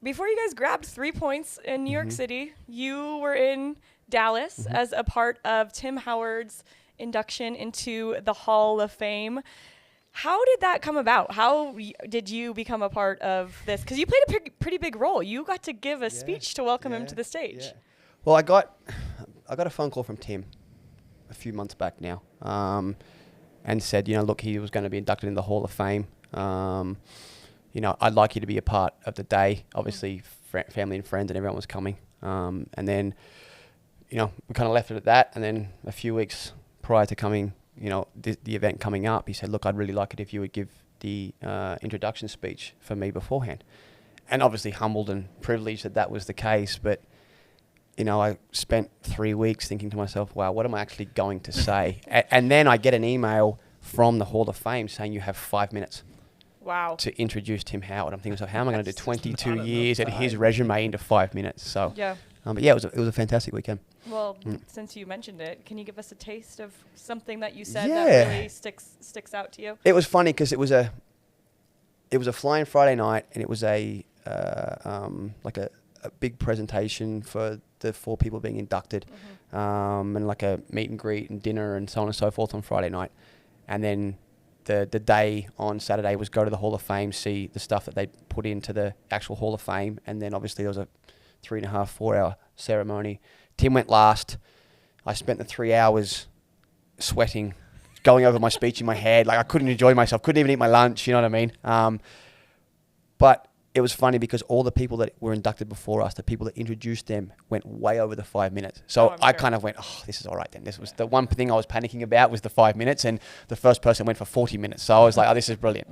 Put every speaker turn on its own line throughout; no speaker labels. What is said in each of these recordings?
before you guys grabbed 3 points in New York City, you were in Dallas as a part of Tim Howard's induction into the Hall of Fame. How did that come about? How did you become a part of this? Because you played a pretty big role. You got to give a speech to welcome him to the stage.
Yeah. Well, I got a phone call from Tim a few months back now, and said, look, he was going to be inducted in the Hall of Fame. I'd like you to be a part of the day. Obviously, family and friends and everyone was coming. And then, we kind of left it at that. And then a few weeks prior to coming, the event coming up, he said, look, I'd really like it if you would give the introduction speech for me beforehand. And obviously humbled and privileged that was the case. But, I spent 3 weeks thinking to myself, wow, what am I actually going to say? And then I get an email from the Hall of Fame saying you have 5 minutes.
Wow.
To introduce Tim Howard. I'm thinking, so how am I going to do 22 years at his resume into 5 minutes? So,
yeah.
But yeah, it was a fantastic weekend.
Well, since you mentioned it, can you give us a taste of something that you said that really sticks out to you?
It was funny because it was a flying Friday night, and it was a big presentation for the 4 people being inducted, and like a meet and greet and dinner and so on and so forth on Friday night, and then the day on Saturday was go to the Hall of Fame, see the stuff that they put into the actual Hall of Fame, and then obviously there was a 3.5, 4 hour ceremony. Tim went last. I spent the 3 hours sweating, going over my speech in my head. Like I couldn't enjoy myself, couldn't even eat my lunch, you know what I mean? But it was funny because all the people that were inducted before us, the people that introduced them, went way over the 5 minutes. So I kind of went, oh, this is all right then. This was the one thing I was panicking about was the 5 minutes, and the first person went for 40 minutes. So I was like, oh, this is brilliant.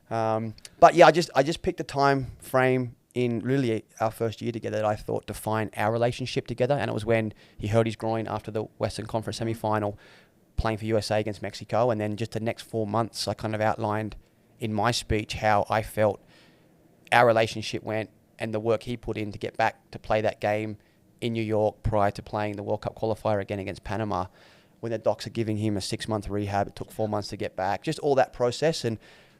But yeah, I just picked a time frame in really our first year together that I thought defined our relationship together, and it was when he hurt his groin after the Western Conference semi-final, playing for USA against Mexico, and then just the next 4 months, I kind of outlined in my speech how I felt our relationship went and the work he put in to get back to play that game in New York prior to playing the World Cup qualifier again against Panama. When the docs are giving him a 6-month rehab, it took 4 months to get back. Just all that process and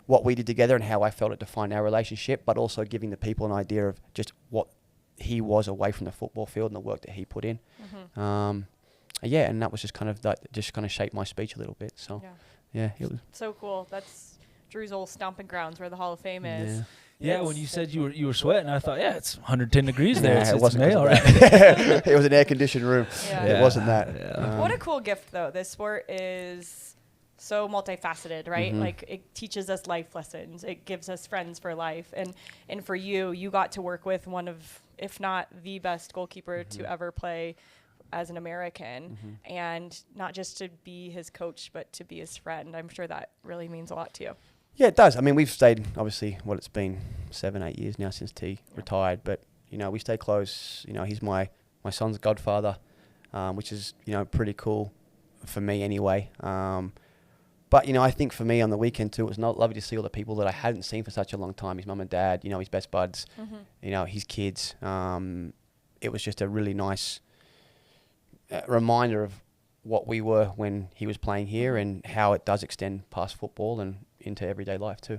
what we did together and how I felt it defined our relationship, but also giving the people an idea of just what he was away from the football field and the work that he put in. Yeah, and that was just kind of shaped my speech a little bit. So yeah, it was
so cool. That's Drew's old stomping grounds where the Hall of Fame is.
Yeah. Yeah, when you said you were sweating, I thought, it's 110 degrees there.
Yeah, it wasn't
May, all right.
It was an air-conditioned room.
Yeah.
It wasn't that.
Yeah.
What a cool gift, though. This sport is so multifaceted, right? Like, it teaches us life lessons. It gives us friends for life. And for you got to work with one of, if not the best goalkeeper to ever play as an American, and not just to be his coach, but to be his friend. I'm sure that really means a lot to you.
Yeah, it does. I mean, we've stayed, obviously, it's been 7-8 years now since T retired, but, we stay close. He's my son's godfather, which is, pretty cool for me anyway. But, I think for me on the weekend too, it was lovely to see all the people that I hadn't seen for such a long time. His mum and dad, his best buds, his kids. It was just a really nice reminder of what we were when he was playing here and how it does extend past football and into everyday life too,